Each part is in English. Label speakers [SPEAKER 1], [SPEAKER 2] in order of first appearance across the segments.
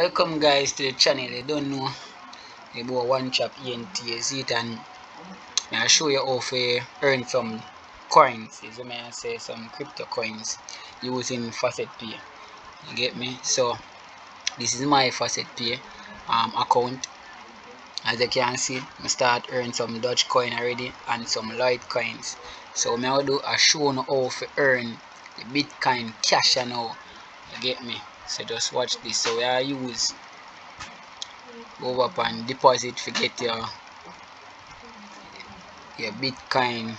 [SPEAKER 1] Welcome guys to the channel. I don't know about OneTrapEnt Est, and I'll show you how to earn some coins. As I say, some crypto coins using Faucet Pay. You get me? So this is my Faucet Pay account. As you can see, I start earning some Dogecoin already and some Litecoins. So I do a show you how to earn the Bitcoin cash now. You get me? So just watch this. So we are use go up and deposit to get your Bitcoin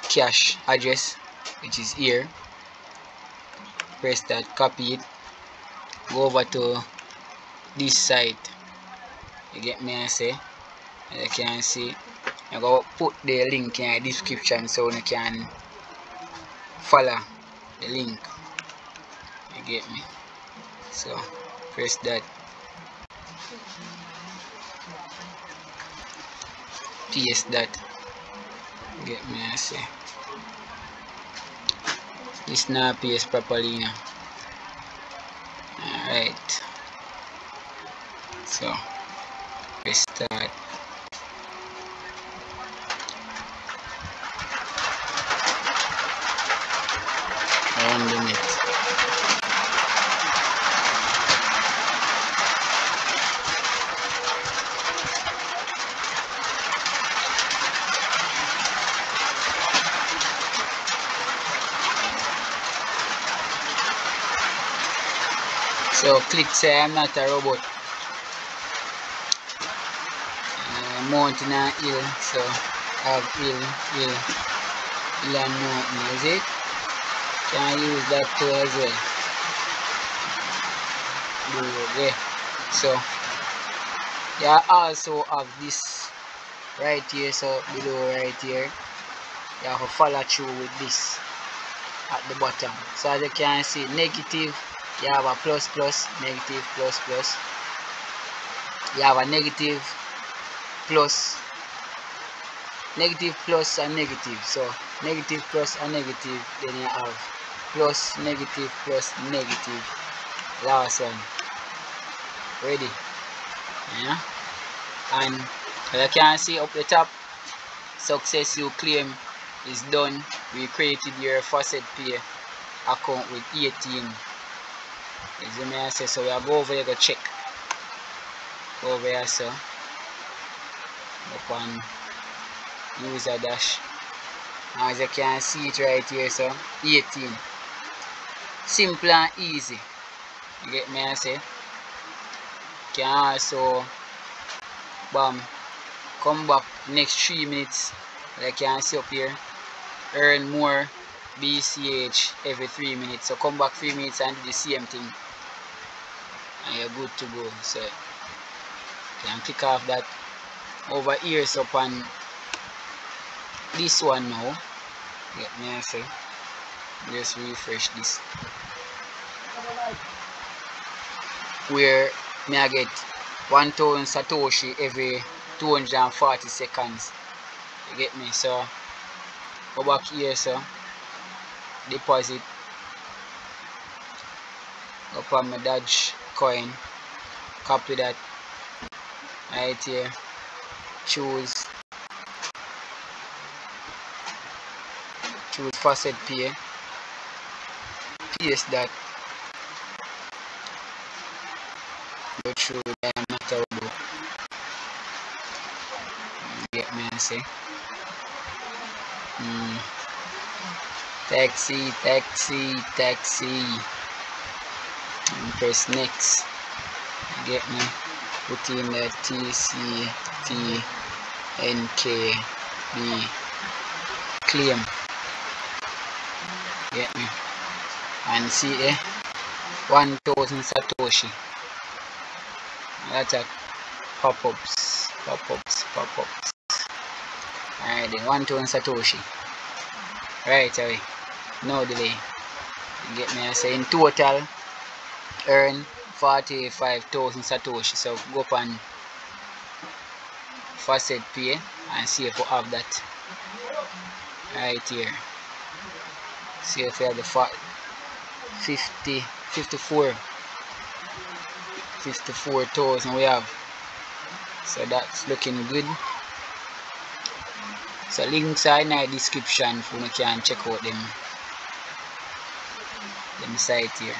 [SPEAKER 1] cash address, which is here. Press that, copy it, go over to this site. You get me? I say, as you can see, I go put the link in the description so you can follow the link. You get me? So press that, paste that. You get me? I say this now paste properly now. Alright, so press start. Random it. So click say I'm not a robot. Mountain and hill, so I have hill and mountain, is it? Can use that too as well. Okay. So you also have this right here, so below right here. You have to follow through with this at the bottom. So as you can see, negative, you have a plus plus, negative plus plus. You have a negative plus, negative plus and negative. So negative plus and negative, then you have plus negative plus negative. Last one. Ready? Yeah. And as you can see up the top, success you claim is done. We created your Faucet Pay account with 18. As you may say, so we will go over here, go check. Go over here, so up on user dash. As you can see it right here, so 18. Simple and easy. You get me? I say. Can also come back next 3 minutes. Like you can see up here, earn more BCH every 3 minutes. So come back 3 minutes and do the same thing, and you're good to go. So you can click off that. Over here, so upon this one now, get me? I say, just refresh this, where me I get 1000 Satoshi every 240 seconds. You get me? So go back here, so deposit up on my Dogecoin, copy that right here, choose Faucet Pay, paste that, go through the matter about. Get me? I say, taxi, and press next. You get me? Put in the TCTNKB claim. Get me? And see 1000 Satoshi. That's a pop-ups. Alright then, 1000 Satoshi. Right away. No delay. You get me? I say in total earn 45,000 Satoshi. So go up on Faucet Pay and see if you have that right here. See if you have the 54 54,000 we have. So that's looking good. So links are in the description if you can check out them site here.